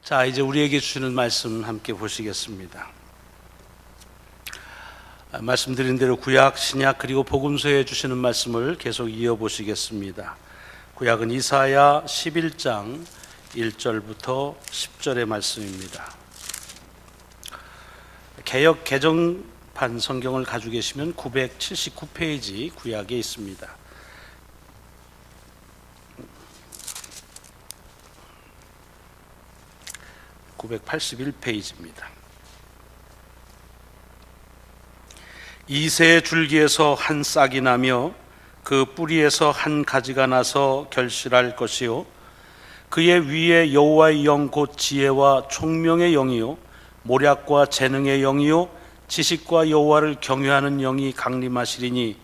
자, 이제 우리에게 주시는 말씀 함께 보시겠습니다. 말씀드린 대로 구약, 신약 그리고 복음서에 주시는 말씀을 계속 이어보시겠습니다. 구약은 이사야 11장 1절부터 10절의 말씀입니다. 개역 개정판 성경을 가지고 계시면 979페이지 구약에 있습니다. 981페이지입니다. 이새의 줄기에서 한 싹이 나며 그 뿌리에서 한 가지가 나서 결실할 것이요 그의 위에 여호와의 영 곧 지혜와 총명의 영이요 모략과 재능의 영이요 지식과 여호와를 경외하는 영이 강림하시리니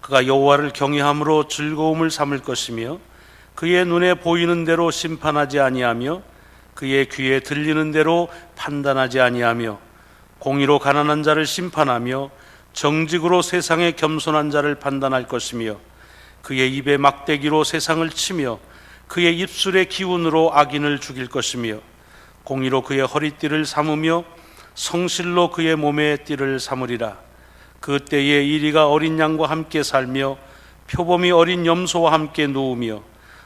그가 여호와를 경외함으로 즐거움을 삼을 것이며 그의 눈에 보이는 대로 심판하지 아니하며 그의 귀에 들리는 대로 판단하지 아니하며 공의로 가난한 자를 심판하며 정직으로 세상의 겸손한 자를 판단할 것이며 그의 입에 막대기로 세상을 치며 그의 입술의 기운으로 악인을 죽일 것이며 공의로 그의 허리띠를 삼으며 성실로 그의 몸에 띠를 삼으리라. 그때에 이리가 어린 양과 함께 살며 표범이 어린 염소와 함께 누우며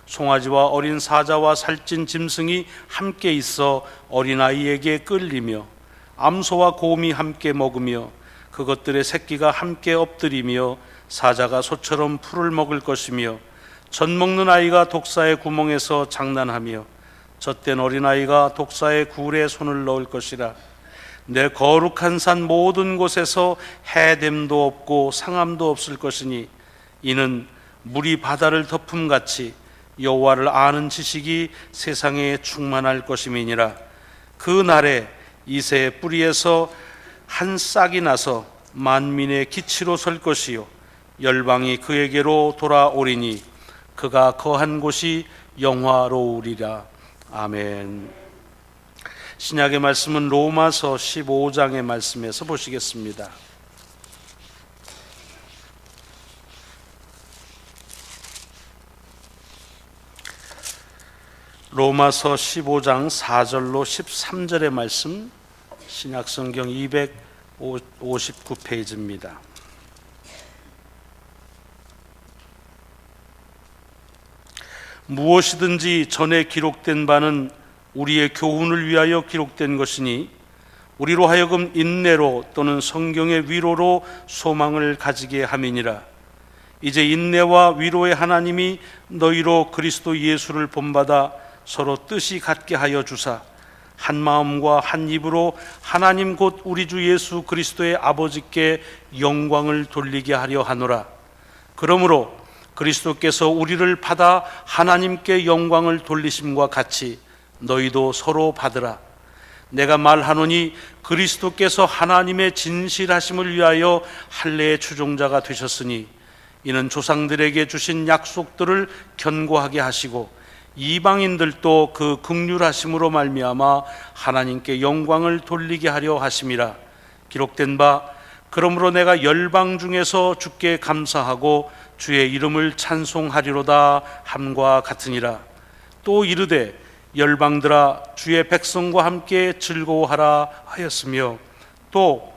송아지와 어린 사자와 살찐 짐승이 함께 있어 어린아이에게 끌리며 암소와 곰이 함께 먹으며 그것들의 새끼가 함께 엎드리며 사자가 소처럼 풀을 먹을 것이며 젖 먹는 아이가 독사의 구멍에서 장난하며 젖된 어린아이가 독사의 굴에 손을 넣을 것이라. 내 거룩한 산 모든 곳에서 해됨도 없고 상함도 없을 것이니 이는 물이 바다를 덮음같이 여호와를 아는 지식이 세상에 충만할 것임이니라. 그 날에 이새의 뿌리에서 한 싹이 나서 만민의 기치로 설 것이요 열방이 그에게로 돌아오리니 그가 거한 곳이 영화로우리라. 아멘. 신약의 말씀은 로마서 15장의 말씀에서 보시겠습니다. 로마서 15장 4절로 13절의 말씀, 신약성경 259페이지입니다. 무엇이든지 전에 기록된 바는 우리의 교훈을 위하여 기록된 것이니 우리로 하여금 인내로 또는 성경의 위로로 소망을 가지게 함이니라. 이제 인내와 위로의 하나님이 너희로 그리스도 예수를 본받아 서로 뜻이 같게 하여 주사 한 마음과 한 입으로 하나님 곧 우리 주 예수 그리스도의 아버지께 영광을 돌리게 하려 하노라. 그러므로 그리스도께서 우리를 받아 하나님께 영광을 돌리심과 같이 너희도 서로 받으라. 내가 말하노니 그리스도께서 하나님의 진실하심을 위하여 할례의 추종자가 되셨으니 이는 조상들에게 주신 약속들을 견고하게 하시고 이방인들도 그 긍휼하심으로 말미암아 하나님께 영광을 돌리게 하려 하심이라. 기록된 바 그러므로 내가 열방 중에서 주께 감사하고 주의 이름을 찬송하리로다 함과 같으니라. 또 이르되 열방들아 주의 백성과 함께 즐거워하라 하였으며 또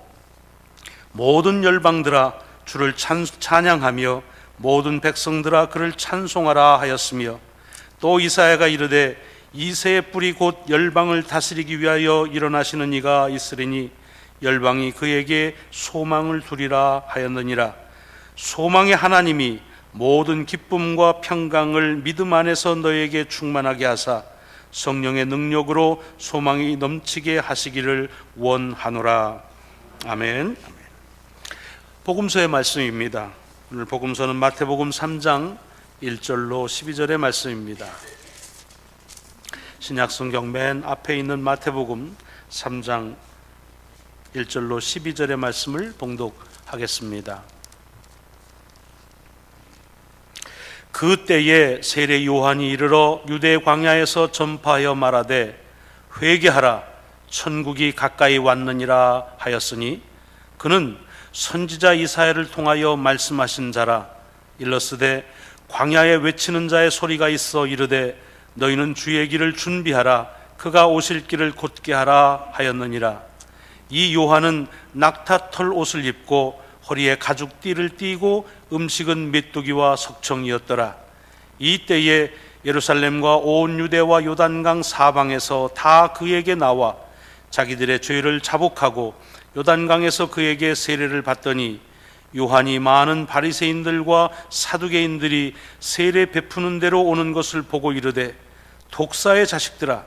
모든 열방들아 주를 찬양하며 모든 백성들아 그를 찬송하라 하였으며 또 이사야가 이르되 이새의 뿌리 곧 열방을 다스리기 위하여 일어나시는 이가 있으리니 열방이 그에게 소망을 두리라 하였느니라. 소망의 하나님이 모든 기쁨과 평강을 믿음 안에서 너에게 충만하게 하사 성령의 능력으로 소망이 넘치게 하시기를 원하노라. 아멘. 복음서의 말씀입니다. 오늘 복음서는 마태복음 3장 1절로 12절의 말씀입니다. 신약성경 맨 앞에 있는 마태복음 3장 1절로 12절의 말씀을 봉독하겠습니다. 그때에 세례 요한이 이르러 유대 광야에서 전파하여 말하되 회개하라 천국이 가까이 왔느니라 하였으니 그는 선지자 이사야를 통하여 말씀하신 자라. 일러스되 광야에 외치는 자의 소리가 있어 이르되 너희는 주의 길을 준비하라 그가 오실 길을 곧게 하라 하였느니라. 이 요한은 낙타털 옷을 입고 허리에 가죽띠를 띠고 음식은 메뚜기와 석청이었더라. 이 때에 예루살렘과 온 유대와 요단강 사방에서 다 그에게 나와 자기들의 죄를 자복하고 요단강에서 그에게 세례를 받더니, 요한이 많은 바리새인들과 사두개인들이 세례 베푸는 대로 오는 것을 보고 이르되, 독사의 자식들아,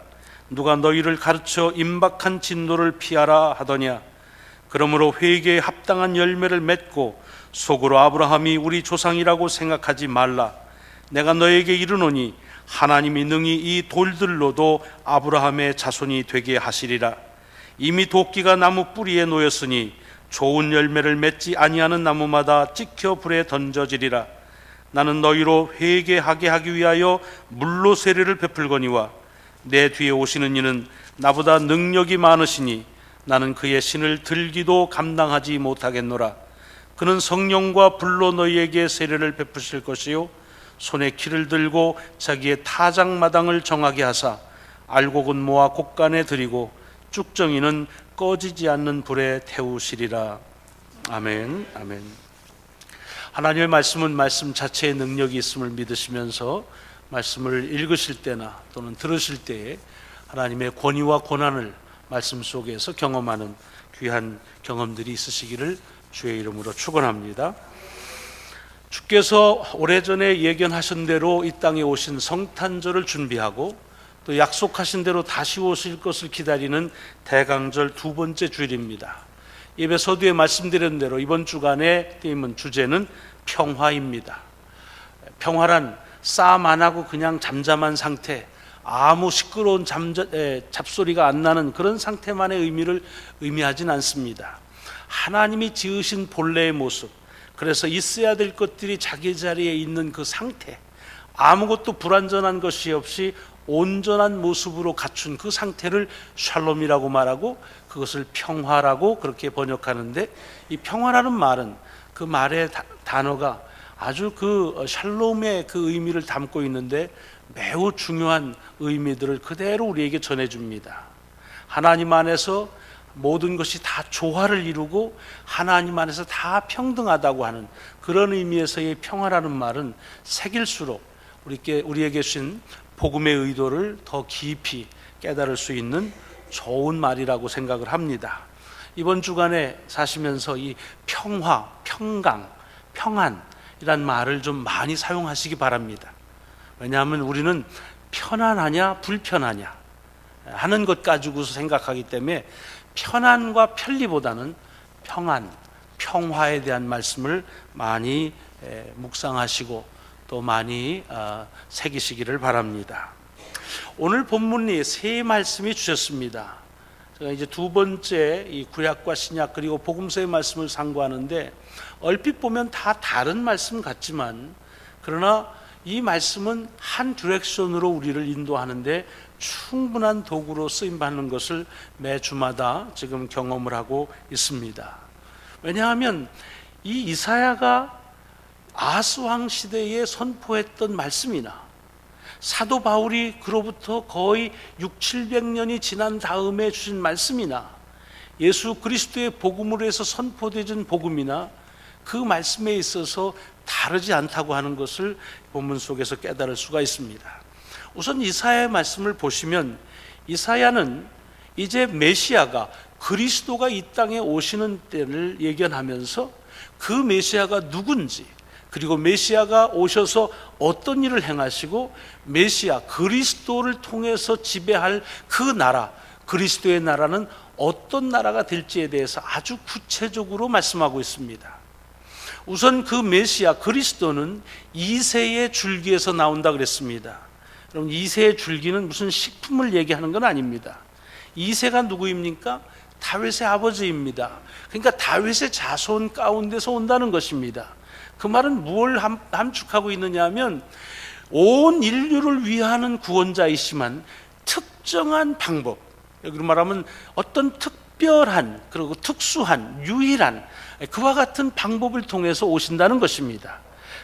누가 너희를 가르쳐 임박한 진노를 피하라 하더냐. 그러므로 회개에 합당한 열매를 맺고 속으로 아브라함이 우리 조상이라고 생각하지 말라. 내가 너에게 이르노니 하나님이 능히 이 돌들로도 아브라함의 자손이 되게 하시리라. 이미 도끼가 나무 뿌리에 놓였으니 좋은 열매를 맺지 아니하는 나무마다 찍혀 불에 던져지리라. 나는 너희로 회개하게 하기 위하여 물로 세례를 베풀거니와 내 뒤에 오시는 이는 나보다 능력이 많으시니 나는 그의 신을 들기도 감당하지 못하겠노라. 그는 성령과 불로 너희에게 세례를 베푸실 것이요 손에 키를 들고 자기의 타작마당을 정하게 하사 알곡은 모아 곡간에 들이고 쭉정이는 꺼지지 않는 불에 태우시리라. 아멘. 아멘. 하나님의 말씀은 말씀 자체의 능력이 있음을 믿으시면서 말씀을 읽으실 때나 또는 들으실 때에 하나님의 권위와 고난을 말씀 속에서 경험하는 귀한 경험들이 있으시기를 주의 이름으로 축원합니다. 주께서 오래전에 예견하신 대로 이 땅에 오신 성탄절을 준비하고 또 약속하신 대로 다시 오실 것을 기다리는 대강절 두 번째 주일입니다. 예배 서두에 말씀드린 대로 이번 주간의 주제는 평화입니다. 평화란 싸움 안 하고 그냥 잠잠한 상태, 아무 시끄러운 잡소리가 안 나는 그런 상태만의 의미를 의미하진 않습니다. 하나님이 지으신 본래의 모습, 그래서 있어야 될 것들이 자기 자리에 있는 그 상태, 아무것도 불완전한 것이 없이 온전한 모습으로 갖춘 그 상태를 샬롬이라고 말하고 그것을 평화라고 그렇게 번역하는데, 이 평화라는 말은 그 말의 단어가 아주 그 샬롬의 그 의미를 담고 있는데 매우 중요한 의미들을 그대로 우리에게 전해줍니다. 하나님 안에서 모든 것이 다 조화를 이루고 하나님 안에서 다 평등하다고 하는 그런 의미에서의 평화라는 말은 새길수록 우리에게 주신 복음의 의도를 더 깊이 깨달을 수 있는 좋은 말이라고 생각을 합니다. 이번 주간에 사시면서 이 평화, 평강, 평안이란 말을 좀 많이 사용하시기 바랍니다. 왜냐하면 우리는 편안하냐 불편하냐 하는 것 가지고서 생각하기 때문에 편안과 편리보다는 평안, 평화에 대한 말씀을 많이 묵상하시고 또 많이 새기시기를 바랍니다. 오늘 본문이 세 말씀이 주셨습니다. 제가 이제 두 번째 이 구약과 신약 그리고 복음서의 말씀을 상고하는데 얼핏 보면 다 다른 말씀 같지만 그러나 이 말씀은 한 디렉션으로 우리를 인도하는데 충분한 도구로 쓰임받는 것을 매 주마다 지금 경험을 하고 있습니다. 왜냐하면 이 이사야가 아스왕 시대에 선포했던 말씀이나 사도 바울이 그로부터 거의 600~700년이 지난 다음에 주신 말씀이나 예수 그리스도의 복음으로 해서 선포되어진 복음이나 그 말씀에 있어서 다르지 않다고 하는 것을 본문 속에서 깨달을 수가 있습니다. 우선 이사야의 말씀을 보시면 이사야는 이제 메시아가 그리스도가 이 땅에 오시는 때를 예견하면서 그 메시아가 누군지 그리고 메시아가 오셔서 어떤 일을 행하시고 메시아 그리스도를 통해서 지배할 그 나라 그리스도의 나라는 어떤 나라가 될지에 대해서 아주 구체적으로 말씀하고 있습니다. 우선 그 메시아 그리스도는 이새의 줄기에서 나온다 그랬습니다. 그럼 이새의 줄기는 무슨 식품을 얘기하는 건 아닙니다. 이새가 누구입니까? 다윗의 아버지입니다. 그러니까 다윗의 자손 가운데서 온다는 것입니다. 그 말은 무엇을 함축하고 있느냐 하면 온 인류를 위하는 구원자이시만 특정한 방법, 여기로 말하면 어떤 특별한 그리고 특수한 유일한 그와 같은 방법을 통해서 오신다는 것입니다.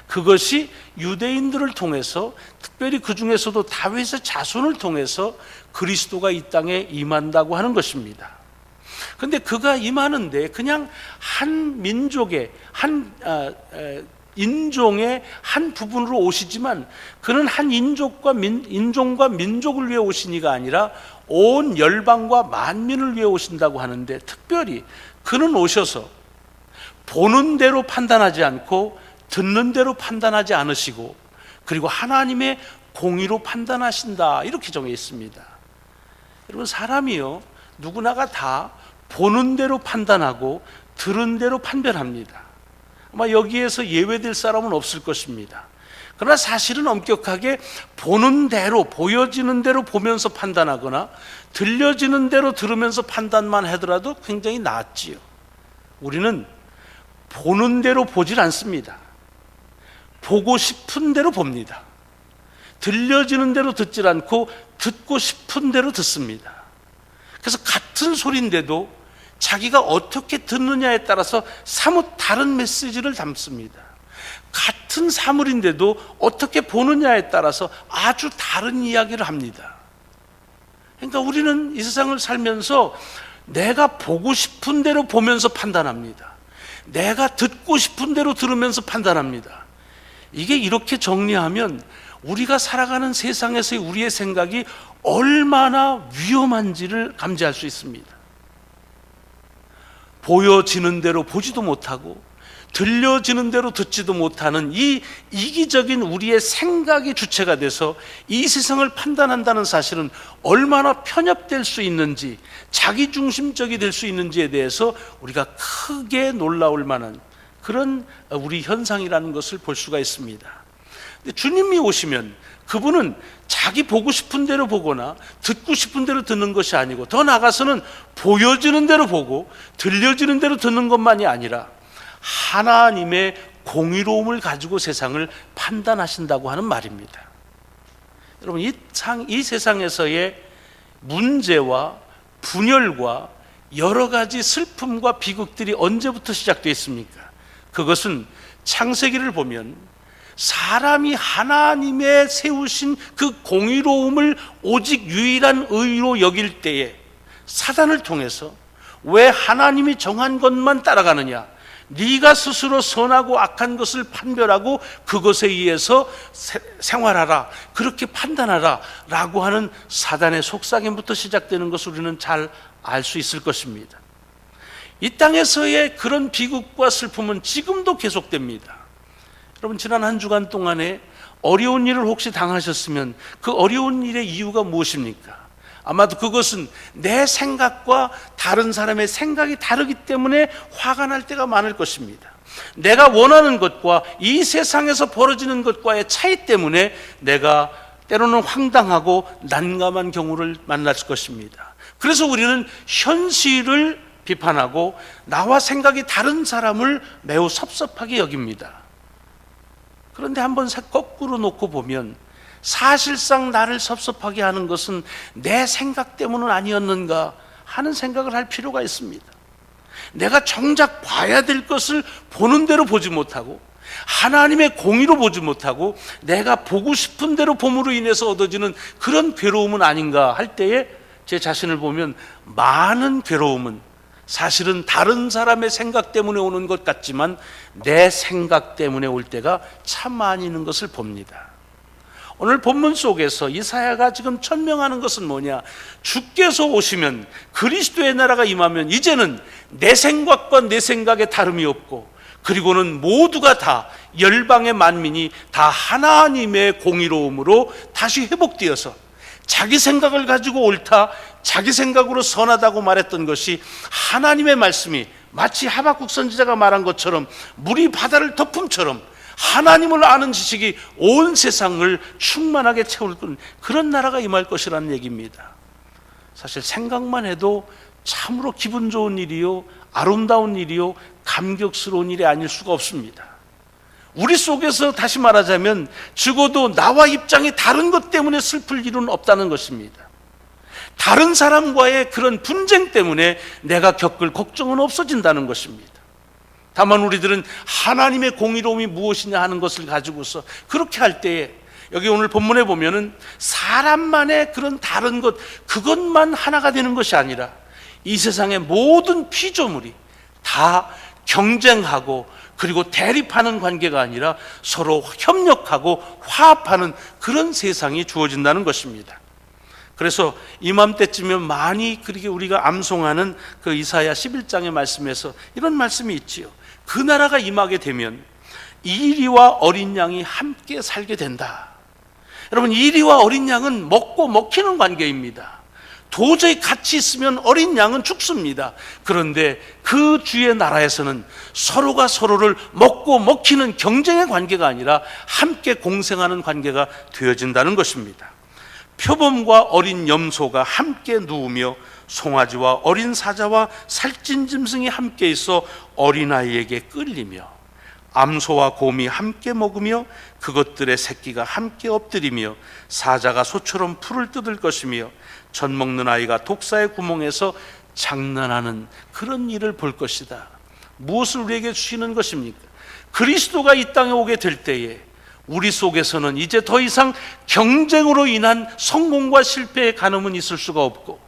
그것이 유대인들을 통해서, 특별히 그 중에서도 다윗의 자손을 통해서 그리스도가 이 땅에 임한다고 하는 것입니다. 그런데 그가 임하는데 그냥 한 민족의 인종의 한 부분으로 오시지만, 그는 한 인종과 민족을 위해 오신 이가 아니라 온 열방과 만민을 위해 오신다고 하는데, 특별히 그는 오셔서 보는 대로 판단하지 않고 듣는 대로 판단하지 않으시고, 그리고 하나님의 공의로 판단하신다, 이렇게 정해 있습니다. 여러분, 사람이요, 누구나가 다 보는 대로 판단하고 들은 대로 판별합니다. 아마 여기에서 예외될 사람은 없을 것입니다. 그러나 사실은 엄격하게 보는 대로, 보여지는 대로 보면서 판단하거나 들려지는 대로 들으면서 판단만 하더라도 굉장히 낫지요. 우리는 보는 대로 보질 않습니다. 보고 싶은 대로 봅니다. 들려지는 대로 듣질 않고 듣고 싶은 대로 듣습니다. 그래서 같은 소리인데도 자기가 어떻게 듣느냐에 따라서 사뭇 다른 메시지를 담습니다. 같은 사물인데도 어떻게 보느냐에 따라서 아주 다른 이야기를 합니다. 그러니까 우리는 이 세상을 살면서 내가 보고 싶은 대로 보면서 판단합니다. 내가 듣고 싶은 대로 들으면서 판단합니다. 이게 이렇게 정리하면 우리가 살아가는 세상에서의 우리의 생각이 얼마나 위험한지를 감지할 수 있습니다. 보여지는 대로 보지도 못하고 들려지는 대로 듣지도 못하는 이 이기적인 우리의 생각이 주체가 돼서 이 세상을 판단한다는 사실은 얼마나 편협될 수 있는지, 자기중심적이 될 수 있는지에 대해서 우리가 크게 놀라울 만한 그런 우리 현상이라는 것을 볼 수가 있습니다. 근데 주님이 오시면 그분은 자기 보고 싶은 대로 보거나 듣고 싶은 대로 듣는 것이 아니고, 더 나아가서는 보여지는 대로 보고 들려지는 대로 듣는 것만이 아니라 하나님의 공의로움을 가지고 세상을 판단하신다고 하는 말입니다. 여러분, 이 세상에서의 문제와 분열과 여러 가지 슬픔과 비극들이 언제부터 시작됐습니까? 그것은 창세기를 보면 사람이 하나님의 세우신 그 공의로움을 오직 유일한 의로 여길 때에 사단을 통해서 왜 하나님이 정한 것만 따라가느냐, 네가 스스로 선하고 악한 것을 판별하고 그것에 의해서 생활하라, 그렇게 판단하라 라고 하는 사단의 속삭임부터 시작되는 것을 우리는 잘 알 수 있을 것입니다. 이 땅에서의 그런 비극과 슬픔은 지금도 계속됩니다. 여러분, 지난 한 주간 동안에 어려운 일을 혹시 당하셨으면 그 어려운 일의 이유가 무엇입니까? 아마도 그것은 내 생각과 다른 사람의 생각이 다르기 때문에 화가 날 때가 많을 것입니다. 내가 원하는 것과 이 세상에서 벌어지는 것과의 차이 때문에 내가 때로는 황당하고 난감한 경우를 만날 것입니다. 그래서 우리는 현실을 비판하고 나와 생각이 다른 사람을 매우 섭섭하게 여깁니다. 그런데 한번 거꾸로 놓고 보면 사실상 나를 섭섭하게 하는 것은 내 생각 때문은 아니었는가 하는 생각을 할 필요가 있습니다. 내가 정작 봐야 될 것을 보는 대로 보지 못하고 하나님의 공의로 보지 못하고 내가 보고 싶은 대로 봄으로 인해서 얻어지는 그런 괴로움은 아닌가 할 때에 제 자신을 보면 많은 괴로움은 사실은 다른 사람의 생각 때문에 오는 것 같지만 내 생각 때문에 올 때가 참 많이 있는 것을 봅니다. 오늘 본문 속에서 이사야가 지금 천명하는 것은 뭐냐? 주께서 오시면, 그리스도의 나라가 임하면 이제는 내 생각과 내 생각에 다름이 없고, 그리고는 모두가 다 열방의 만민이 다 하나님의 공의로움으로 다시 회복되어서 자기 생각을 가지고 옳다, 자기 생각으로 선하다고 말했던 것이 하나님의 말씀이 마치 하박국 선지자가 말한 것처럼 물이 바다를 덮음처럼 하나님을 아는 지식이 온 세상을 충만하게 채울 그런 나라가 임할 것이라는 얘기입니다. 사실 생각만 해도 참으로 기분 좋은 일이요, 아름다운 일이요, 감격스러운 일이 아닐 수가 없습니다. 우리 속에서 다시 말하자면 적어도 나와 입장이 다른 것 때문에 슬플 일은 없다는 것입니다. 다른 사람과의 그런 분쟁 때문에 내가 겪을 걱정은 없어진다는 것입니다. 다만 우리들은 하나님의 공의로움이 무엇이냐 하는 것을 가지고서 그렇게 할 때에, 여기 오늘 본문에 보면은 사람만의 그런 다른 것, 그것만 하나가 되는 것이 아니라 이 세상의 모든 피조물이 다 경쟁하고 그리고 대립하는 관계가 아니라 서로 협력하고 화합하는 그런 세상이 주어진다는 것입니다. 그래서 이맘때쯤이면 많이 그렇게 우리가 암송하는 그 이사야 11장의 말씀에서 이런 말씀이 있지요. 그 나라가 임하게 되면 이리와 어린 양이 함께 살게 된다. 여러분, 이리와 어린 양은 먹고 먹히는 관계입니다. 도저히 같이 있으면 어린 양은 죽습니다. 그런데 그 주의 나라에서는 서로가 서로를 먹고 먹히는 경쟁의 관계가 아니라 함께 공생하는 관계가 되어진다는 것입니다. 표범과 어린 염소가 함께 누우며 송아지와 어린 사자와 살찐 짐승이 함께 있어 어린아이에게 끌리며 암소와 곰이 함께 먹으며 그것들의 새끼가 함께 엎드리며 사자가 소처럼 풀을 뜯을 것이며 젖 먹는 아이가 독사의 구멍에서 장난하는 그런 일을 볼 것이다. 무엇을 우리에게 주시는 것입니까? 그리스도가 이 땅에 오게 될 때에 우리 속에서는 이제 더 이상 경쟁으로 인한 성공과 실패의 간음은 있을 수가 없고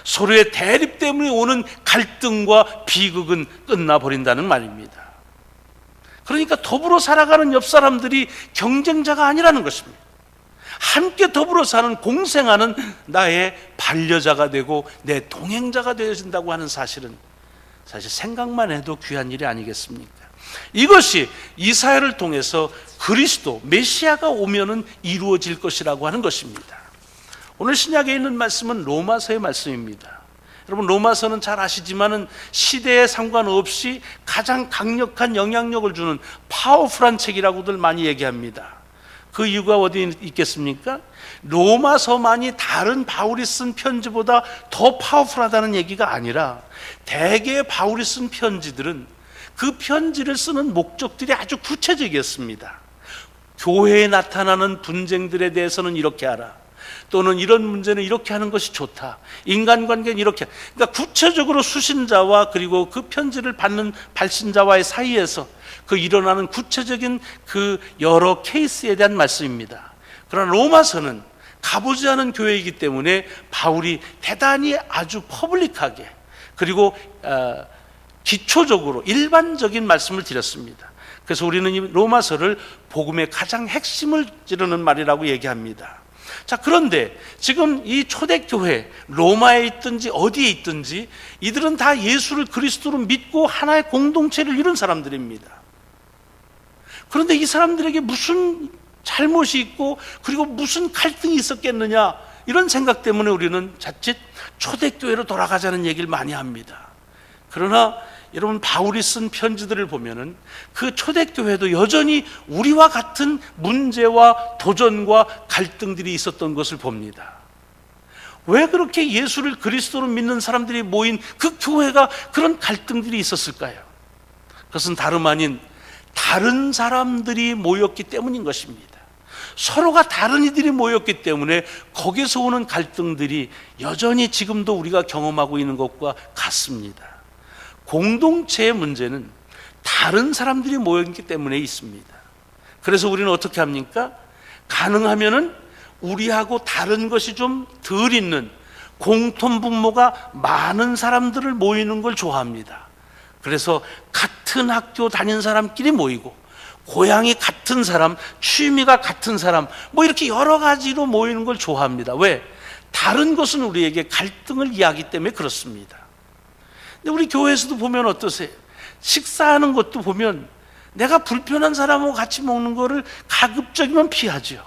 서로의 대립 때문에 오는 갈등과 비극은 끝나버린다는 말입니다. 그러니까 더불어 살아가는 옆 사람들이 경쟁자가 아니라는 것입니다. 함께 더불어 사는, 공생하는 나의 반려자가 되고 내 동행자가 되어진다고 하는 사실은 사실 생각만 해도 귀한 일이 아니겠습니까? 이것이 이사야를 통해서 그리스도 메시아가 오면은 이루어질 것이라고 하는 것입니다. 오늘 신약에 있는 말씀은 로마서의 말씀입니다. 여러분, 로마서는 잘 아시지만은 시대에 상관없이 가장 강력한 영향력을 주는 파워풀한 책이라고들 많이 얘기합니다. 그 이유가 어디 있겠습니까? 로마서만이 다른 바울이 쓴 편지보다 더 파워풀하다는 얘기가 아니라 대개 바울이 쓴 편지들은 그 편지를 쓰는 목적들이 아주 구체적이었습니다. 교회에 나타나는 분쟁들에 대해서는 이렇게 하라, 또는 이런 문제는 이렇게 하는 것이 좋다, 인간관계는 이렇게, 그러니까 구체적으로 수신자와 그리고 그 편지를 받는 발신자와의 사이에서 그 일어나는 구체적인 그 여러 케이스에 대한 말씀입니다. 그러나 로마서는 가보지 않은 교회이기 때문에 바울이 대단히 아주 퍼블릭하게 그리고 기초적으로 일반적인 말씀을 드렸습니다. 그래서 우리는 이 로마서를 복음의 가장 핵심을 찌르는 말이라고 얘기합니다. 자, 그런데 지금 이 초대교회 로마에 있든지 어디에 있든지 이들은 다 예수를 그리스도로 믿고 하나의 공동체를 이룬 사람들입니다. 그런데 이 사람들에게 무슨 잘못이 있고 그리고 무슨 갈등이 있었겠느냐, 이런 생각 때문에 우리는 자칫 초대교회로 돌아가자는 얘기를 많이 합니다. 그러나 여러분, 바울이 쓴 편지들을 보면은 그 초대교회도 여전히 우리와 같은 문제와 도전과 갈등들이 있었던 것을 봅니다. 왜 그렇게 예수를 그리스도로 믿는 사람들이 모인 그 교회가 그런 갈등들이 있었을까요? 그것은 다름 아닌 다른 사람들이 모였기 때문인 것입니다. 서로가 다른 이들이 모였기 때문에 거기서 오는 갈등들이 여전히 지금도 우리가 경험하고 있는 것과 같습니다. 공동체의 문제는 다른 사람들이 모였기 때문에 있습니다. 그래서 우리는 어떻게 합니까? 가능하면은 우리하고 다른 것이 좀 덜 있는 공통분모가 많은 사람들을 모이는 걸 좋아합니다. 그래서 같은 학교 다닌 사람끼리 모이고, 고향이 같은 사람, 취미가 같은 사람, 뭐 이렇게 여러 가지로 모이는 걸 좋아합니다. 왜? 다른 것은 우리에게 갈등을 이해하기 때문에 그렇습니다. 근데 우리 교회에서도 보면 어떠세요? 식사하는 것도 보면 내가 불편한 사람하고 같이 먹는 거를 가급적이면 피하죠.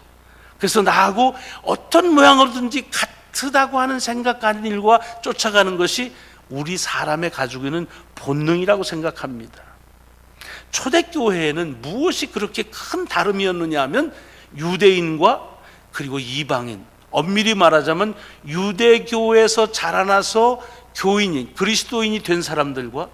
그래서 나하고 어떤 모양으로든지 같다고 하는 생각하는 일과 쫓아가는 것이 우리 사람의 가지고 있는 본능이라고 생각합니다. 초대교회에는 무엇이 그렇게 큰 다름이었느냐 하면 유대인과 그리고 이방인, 엄밀히 말하자면 유대교에서 자라나서 교인이, 그리스도인이 된 사람들과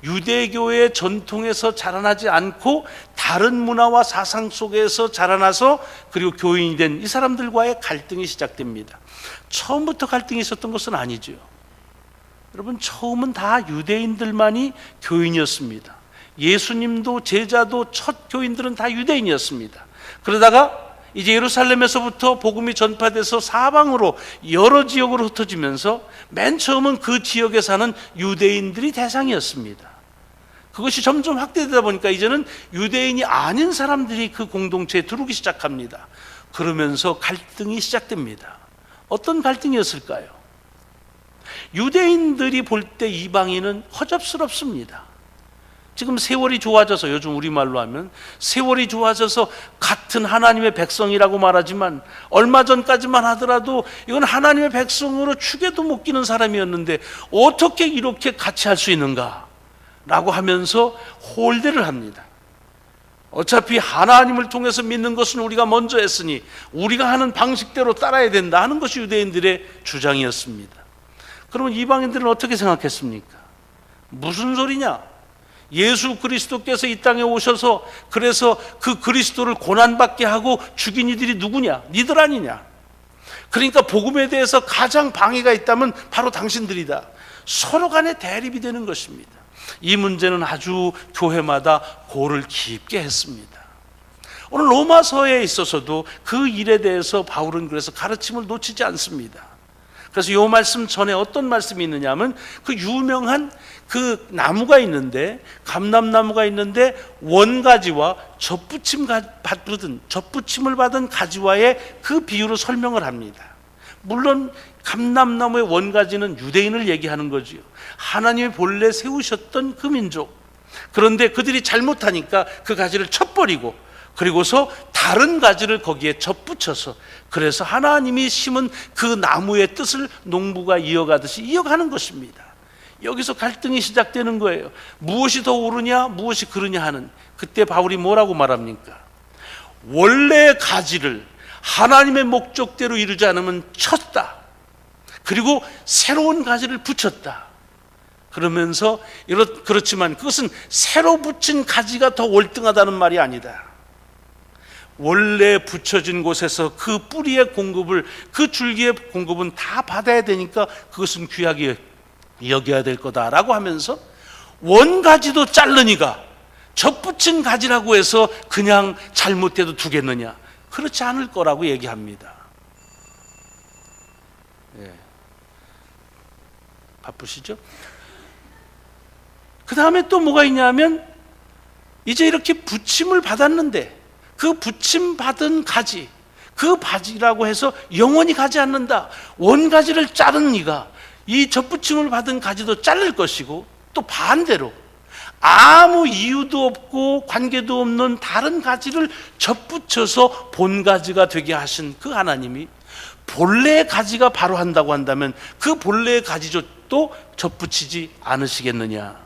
유대교의 전통에서 자라나지 않고 다른 문화와 사상 속에서 자라나서 그리고 교인이 된 이 사람들과의 갈등이 시작됩니다. 처음부터 갈등이 있었던 것은 아니죠. 여러분, 처음은 다 유대인들만이 교인이었습니다. 예수님도 제자도 첫 교인들은 다 유대인이었습니다. 그러다가 이제 예루살렘에서부터 복음이 전파돼서 사방으로 여러 지역으로 흩어지면서 맨 처음은 그 지역에 사는 유대인들이 대상이었습니다. 그것이 점점 확대되다 보니까 이제는 유대인이 아닌 사람들이 그 공동체에 들어오기 시작합니다. 그러면서 갈등이 시작됩니다. 어떤 갈등이었을까요? 유대인들이 볼 때 이방인은 허접스럽습니다. 지금 세월이 좋아져서, 요즘 우리말로 하면 세월이 좋아져서 같은 하나님의 백성이라고 말하지만 얼마 전까지만 하더라도 이건 하나님의 백성으로 축에도 못 끼는 사람이었는데 어떻게 이렇게 같이 할 수 있는가 라고 하면서 홀대를 합니다. 어차피 하나님을 통해서 믿는 것은 우리가 먼저 했으니 우리가 하는 방식대로 따라야 된다 하는 것이 유대인들의 주장이었습니다. 그러면 이방인들은 어떻게 생각했습니까? 무슨 소리냐? 예수 그리스도께서 이 땅에 오셔서 그래서 그 그리스도를 고난받게 하고 죽인 이들이 누구냐? 니들 아니냐? 그러니까 복음에 대해서 가장 방해가 있다면 바로 당신들이다. 서로 간에 대립이 되는 것입니다. 이 문제는 아주 교회마다 고를 깊게 했습니다. 오늘 로마서에 있어서도 그 일에 대해서 바울은 그래서 가르침을 놓치지 않습니다. 그래서 이 말씀 전에 어떤 말씀이 있느냐 하면 그 유명한 그 나무가 있는데, 감람나무가 있는데 원가지와 젖붙임을 받은 가지와의 그 비유로 설명을 합니다. 물론 감람나무의 원가지는 유대인을 얘기하는 거지요. 하나님이 본래 세우셨던 그 민족. 그런데 그들이 잘못하니까 그 가지를 쳐버리고 그리고서 다른 가지를 거기에 덧붙여서 그래서 하나님이 심은 그 나무의 뜻을 농부가 이어가듯이 이어가는 것입니다. 여기서 갈등이 시작되는 거예요. 무엇이 더 옳으냐 무엇이 그르냐 하는. 그때 바울이 뭐라고 말합니까? 원래 가지를 하나님의 목적대로 이루지 않으면 쳤다. 그리고 새로운 가지를 붙였다. 그러면서 그렇지만 그것은 새로 붙인 가지가 더 월등하다는 말이 아니다. 원래 붙여진 곳에서 그 뿌리의 공급을, 그 줄기의 공급은 다 받아야 되니까 그것은 귀하게 여겨야 될 거다라고 하면서 원가지도 자르니가 젖붙인 가지라고 해서 그냥 잘못해도 두겠느냐? 그렇지 않을 거라고 얘기합니다. 예. 바쁘시죠? 그 다음에 또 뭐가 있냐면 이제 이렇게 부침을 받았는데 그 부침 받은 가지, 그 바지라고 해서 영원히 가지 않는다. 원가지를 자른 이가 이 젖붙임을 받은 가지도 자를 것이고, 또 반대로 아무 이유도 없고 관계도 없는 다른 가지를 젖붙여서 본가지가 되게 하신 그 하나님이 본래의 가지가 바로 한다고 한다면 그 본래의 가지도 젖붙이지 않으시겠느냐.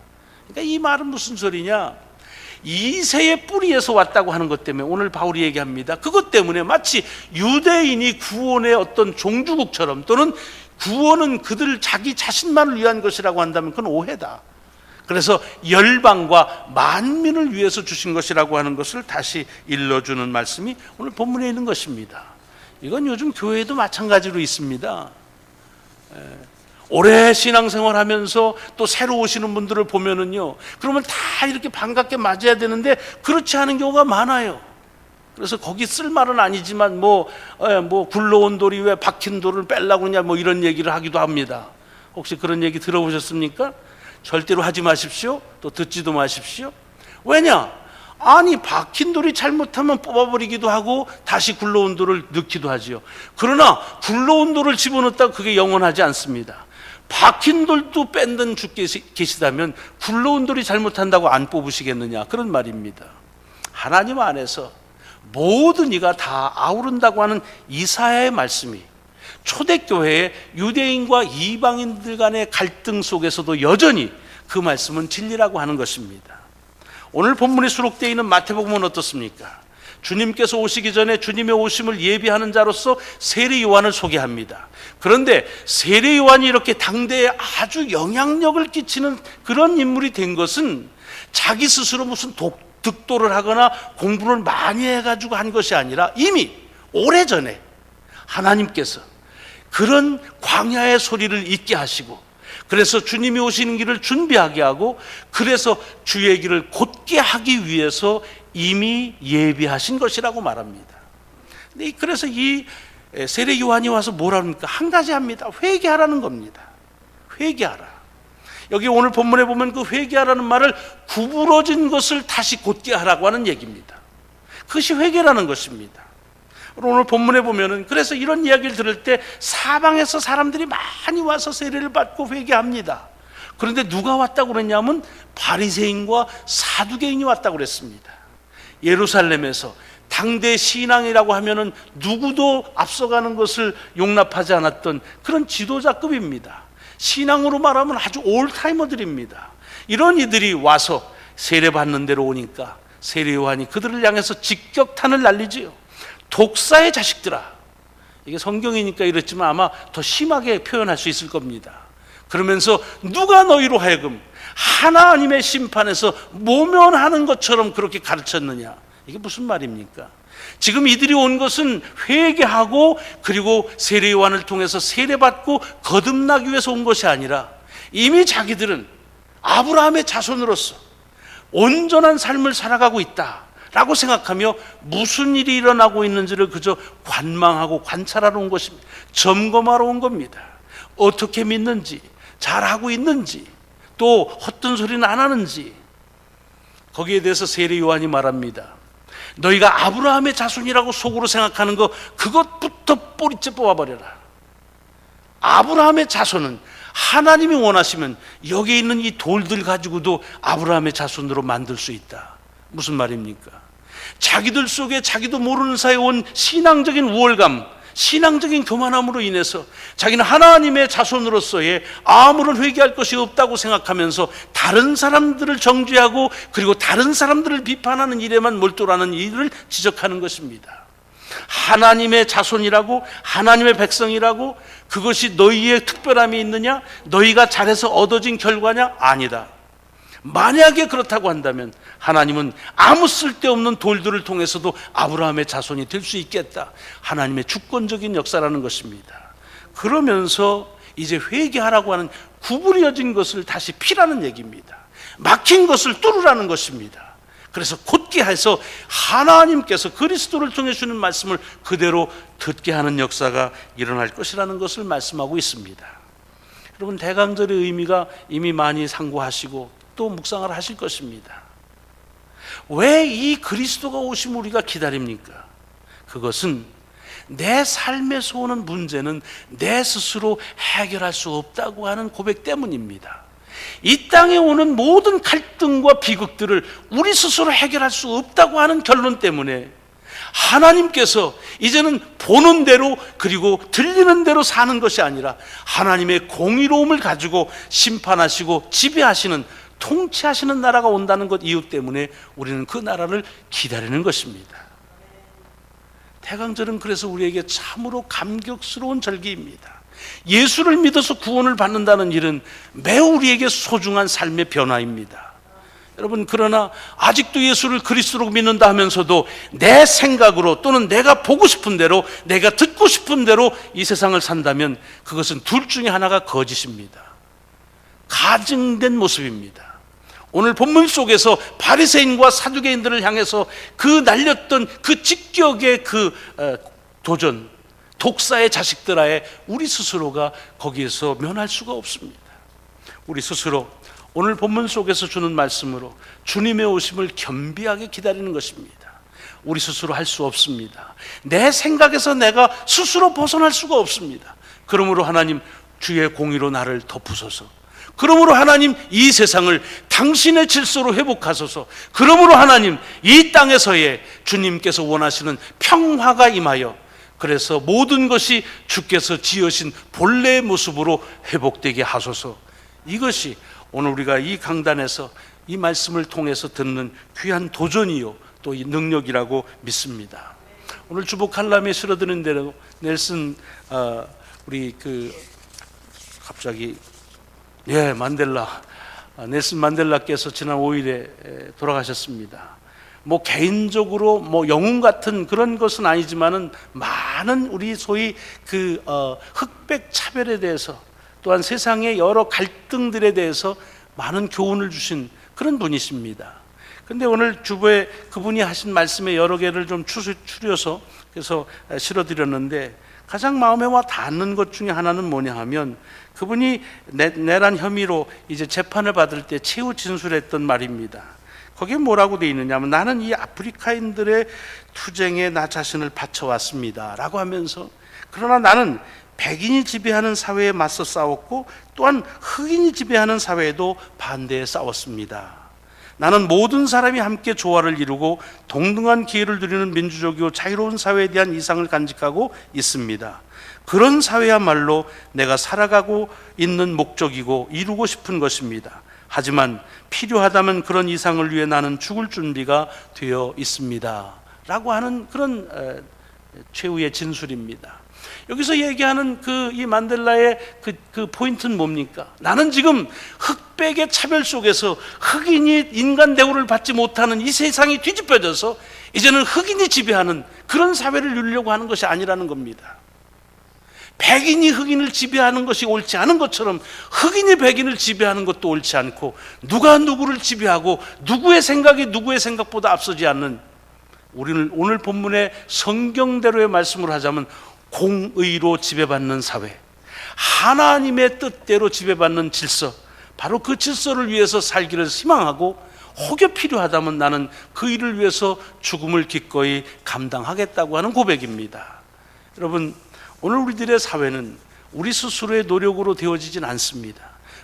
그러니까 이 말은 무슨 소리냐? 이새의 뿌리에서 왔다고 하는 것 때문에 오늘 바울이 얘기합니다. 그것 때문에 마치 유대인이 구원의 어떤 종주국처럼, 또는 구원은 그들 자기 자신만을 위한 것이라고 한다면 그건 오해다. 그래서 열방과 만민을 위해서 주신 것이라고 하는 것을 다시 일러주는 말씀이 오늘 본문에 있는 것입니다. 이건 요즘 교회에도 마찬가지로 있습니다. 오래 신앙생활 하면서 또 새로 오시는 분들을 보면은요, 그러면 다 이렇게 반갑게 맞아야 되는데 그렇지 않은 경우가 많아요. 그래서 거기 쓸 말은 아니지만 뭐 굴러온 돌이 왜 박힌 돌을 빼려고 그러냐 뭐 이런 얘기를 하기도 합니다. 혹시 그런 얘기 들어보셨습니까? 절대로 하지 마십시오. 또 듣지도 마십시오. 왜냐? 아니, 박힌 돌이 잘못하면 뽑아버리기도 하고 다시 굴러온 돌을 넣기도 하지요. 그러나 굴러온 돌을 집어넣었다고 그게 영원하지 않습니다. 박힌 돌도 뺀든 주께서 계시다면 굴러온 돌이 잘못한다고 안 뽑으시겠느냐, 그런 말입니다. 하나님 안에서 모든 이가 다 아우른다고 하는 이사야의 말씀이 초대교회의 유대인과 이방인들 간의 갈등 속에서도 여전히 그 말씀은 진리라고 하는 것입니다. 오늘 본문에 수록되어 있는 마태복음은 어떻습니까? 주님께서 오시기 전에 주님의 오심을 예비하는 자로서 세례 요한을 소개합니다. 그런데 세례 요한이 이렇게 당대에 아주 영향력을 끼치는 그런 인물이 된 것은 자기 스스로 무슨 득도를 하거나 공부를 많이 해가지고 한 것이 아니라 이미 오래전에 하나님께서 그런 광야의 소리를 있게 하시고 그래서 주님이 오시는 길을 준비하게 하고, 그래서 주의 길을 곧게 하기 위해서 이미 예비하신 것이라고 말합니다. 그래서 이 세례 요한이 와서 뭐라 합니까? 한 가지 합니다. 회개하라는 겁니다. 회개하라. 여기 오늘 본문에 보면 그 회개하라는 말을 구부러진 것을 다시 곧게 하라고 하는 얘기입니다. 그것이 회개라는 것입니다. 오늘 본문에 보면은, 그래서 이런 이야기를 들을 때 사방에서 사람들이 많이 와서 세례를 받고 회개합니다. 그런데 누가 왔다고 그랬냐면 바리새인과 사두개인이 왔다고 그랬습니다. 예루살렘에서 당대 신앙이라고 하면은 누구도 앞서가는 것을 용납하지 않았던 그런 지도자급입니다. 신앙으로 말하면 아주 올타이머들입니다. 이런 이들이 와서 세례 받는 데로 오니까 세례 요한이 그들을 향해서 직격탄을 날리지요. 독사의 자식들아. 이게 성경이니까 이렇지만 아마 더 심하게 표현할 수 있을 겁니다. 그러면서 누가 너희로 하여금 하나님의 심판에서 모면하는 것처럼 그렇게 가르쳤느냐. 이게 무슨 말입니까? 지금 이들이 온 것은 회개하고 그리고 세례 요한을 통해서 세례받고 거듭나기 위해서 온 것이 아니라, 이미 자기들은 아브라함의 자손으로서 온전한 삶을 살아가고 있다 라고 생각하며 무슨 일이 일어나고 있는지를 그저 관망하고 관찰하러 온 것입니다. 점검하러 온 겁니다. 어떻게 믿는지, 잘하고 있는지, 또 헛된 소리는 안 하는지. 거기에 대해서 세례 요한이 말합니다. 너희가 아브라함의 자손이라고 속으로 생각하는 거, 그것부터 뿌리째 뽑아버려라. 아브라함의 자손은 하나님이 원하시면 여기 있는 이 돌들 가지고도 아브라함의 자손으로 만들 수 있다. 무슨 말입니까? 자기들 속에 자기도 모르는 사이에 온 신앙적인 우월감, 신앙적인 교만함으로 인해서 자기는 하나님의 자손으로서의 아무런 회개할 것이 없다고 생각하면서 다른 사람들을 정죄하고 그리고 다른 사람들을 비판하는 일에만 몰두하는 일을 지적하는 것입니다. 하나님의 자손이라고, 하나님의 백성이라고, 그것이 너희의 특별함이 있느냐? 너희가 잘해서 얻어진 결과냐? 아니다. 만약에 그렇다고 한다면 하나님은 아무 쓸데없는 돌들을 통해서도 아브라함의 자손이 될 수 있겠다. 하나님의 주권적인 역사라는 것입니다. 그러면서 이제 회개하라고 하는 구부려진 것을 다시 피라는 얘기입니다. 막힌 것을 뚫으라는 것입니다. 그래서 곧게 해서 하나님께서 그리스도를 통해 주는 말씀을 그대로 듣게 하는 역사가 일어날 것이라는 것을 말씀하고 있습니다. 여러분, 대강절의 의미가 이미 많이 상고하시고 또 묵상을 하실 것입니다. 왜 이 그리스도가 오심을 우리가 기다립니까? 그것은 내 삶에서 오는 문제는 내 스스로 해결할 수 없다고 하는 고백 때문입니다. 이 땅에 오는 모든 갈등과 비극들을 우리 스스로 해결할 수 없다고 하는 결론 때문에 하나님께서 이제는 보는 대로 그리고 들리는 대로 사는 것이 아니라 하나님의 공의로움을 가지고 심판하시고 지배하시는, 통치하시는 나라가 온다는 것 이유 때문에 우리는 그 나라를 기다리는 것입니다. 태강절은 그래서 우리에게 참으로 감격스러운 절기입니다. 예수를 믿어서 구원을 받는다는 일은 매우 우리에게 소중한 삶의 변화입니다. 여러분, 그러나 아직도 예수를 그리스도로 믿는다 하면서도 내 생각으로 또는 내가 보고 싶은 대로, 내가 듣고 싶은 대로 이 세상을 산다면 그것은 둘 중에 하나가 거짓입니다. 가증된 모습입니다. 오늘 본문 속에서 바리새인과 사두개인들을 향해서 그 날렸던 그 직격의 그 도전, 독사의 자식들아에 우리 스스로가 거기에서 면할 수가 없습니다. 우리 스스로 오늘 본문 속에서 주는 말씀으로 주님의 오심을 겸비하게 기다리는 것입니다. 우리 스스로 할 수 없습니다. 내 생각에서 내가 스스로 벗어날 수가 없습니다. 그러므로 하나님, 주의 공의로 나를 덮으소서. 그러므로 하나님, 이 세상을 당신의 질서로 회복하소서. 그러므로 하나님, 이 땅에서의 주님께서 원하시는 평화가 임하여 그래서 모든 것이 주께서 지으신 본래의 모습으로 회복되게 하소서. 이것이 오늘 우리가 이 강단에서 이 말씀을 통해서 듣는 귀한 도전이요 또 이 능력이라고 믿습니다. 오늘 주보 칼럼에 실어드는 대로 넬슨 갑자기 넬슨 만델라께서 지난 5일에 돌아가셨습니다. 개인적으로 영웅 같은 그런 것은 아니지만은 많은 우리 소위 흑백 차별에 대해서 또한 세상의 여러 갈등들에 대해서 많은 교훈을 주신 그런 분이십니다. 근데 오늘 주보에 그분이 하신 말씀의 여러 개를 좀 추려서 그래서 실어드렸는데, 가장 마음에 와 닿는 것 중에 하나는 뭐냐 하면, 그분이 내란 혐의로 이제 재판을 받을 때 최후 진술했던 말입니다. 거기에 뭐라고 돼 있느냐 하면, 나는 이 아프리카인들의 투쟁에 나 자신을 바쳐왔습니다 라고 하면서, 그러나 나는 백인이 지배하는 사회에 맞서 싸웠고 또한 흑인이 지배하는 사회에도 반대해 싸웠습니다. 나는 모든 사람이 함께 조화를 이루고 동등한 기회를 누리는 민주적이고 자유로운 사회에 대한 이상을 간직하고 있습니다. 그런 사회야말로 내가 살아가고 있는 목적이고 이루고 싶은 것입니다. 하지만 필요하다면 그런 이상을 위해 나는 죽을 준비가 되어 있습니다 라고 하는 그런 최후의 진술입니다. 여기서 얘기하는 이 만델라의 그 포인트는 뭡니까? 나는 지금 흑백의 차별 속에서 흑인이 인간 대우를 받지 못하는 이 세상이 뒤집혀져서 이제는 흑인이 지배하는 그런 사회를 누리려고 하는 것이 아니라는 겁니다. 백인이 흑인을 지배하는 것이 옳지 않은 것처럼 흑인이 백인을 지배하는 것도 옳지 않고, 누가 누구를 지배하고 누구의 생각이 누구의 생각보다 앞서지 않는, 우리는 오늘 본문의 성경대로의 말씀을 하자면 공의로 지배받는 사회, 하나님의 뜻대로 지배받는 질서, 바로 그 질서를 위해서 살기를 희망하고, 혹여 필요하다면 나는 그 일을 위해서 죽음을 기꺼이 감당하겠다고 하는 고백입니다. 여러분, 오늘 우리들의 사회는 우리 스스로의 노력으로 되어지진 않습니다.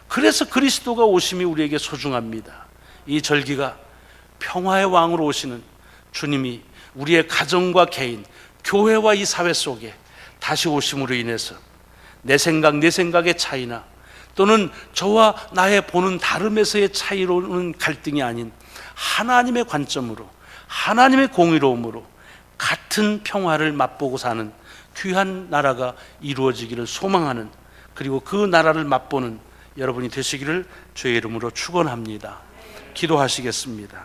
그래서 그리스도가 오심이 우리에게 소중합니다. 이 절기가 평화의 왕으로 오시는 주님이 우리의 가정과 개인, 교회와 이 사회 속에 다시 오심으로 인해서 내 생각의 차이나 또는 저와 나의 보는 다름에서의 차이로는 갈등이 아닌 하나님의 관점으로, 하나님의 공의로움으로 같은 평화를 맛보고 사는 귀한 나라가 이루어지기를 소망하는, 그리고 그 나라를 맛보는 여러분이 되시기를 주의 이름으로 축원합니다. 기도하시겠습니다.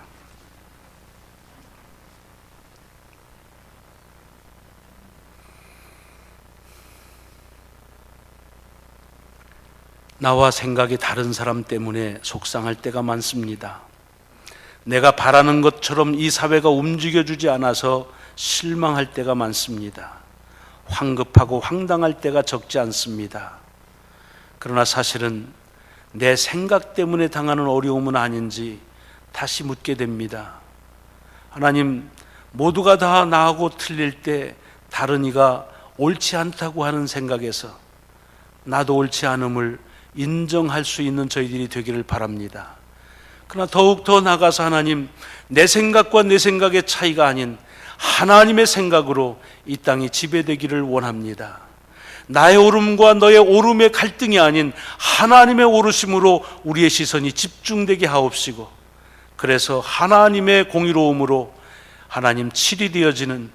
나와 생각이 다른 사람 때문에 속상할 때가 많습니다. 내가 바라는 것처럼 이 사회가 움직여주지 않아서 실망할 때가 많습니다. 황급하고 황당할 때가 적지 않습니다. 그러나 사실은 내 생각 때문에 당하는 어려움은 아닌지 다시 묻게 됩니다. 하나님, 모두가 다 나하고 틀릴 때 다른 이가 옳지 않다고 하는 생각에서 나도 옳지 않음을 인정할 수 있는 저희들이 되기를 바랍니다. 그러나 더욱 더 나아가서 하나님, 내 생각과 내 생각의 차이가 아닌 하나님의 생각으로 이 땅이 지배되기를 원합니다. 나의 오름과 너의 오름의 갈등이 아닌 하나님의 오르심으로 우리의 시선이 집중되게 하옵시고, 그래서 하나님의 공의로움으로 하나님 칠이 되어지는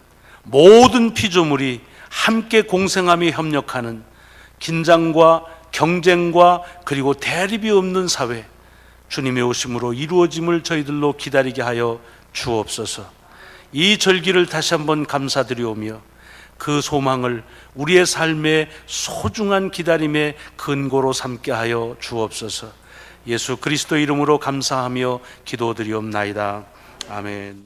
모든 피조물이 함께 공생하며 협력하는 긴장과 경쟁과 그리고 대립이 없는 사회, 주님의 오심으로 이루어짐을 저희들로 기다리게 하여 주옵소서. 이 절기를 다시 한번 감사드리오며 그 소망을 우리의 삶의 소중한 기다림의 근거로 삼게 하여 주옵소서. 예수 그리스도 이름으로 감사하며 기도드리옵나이다. 아멘.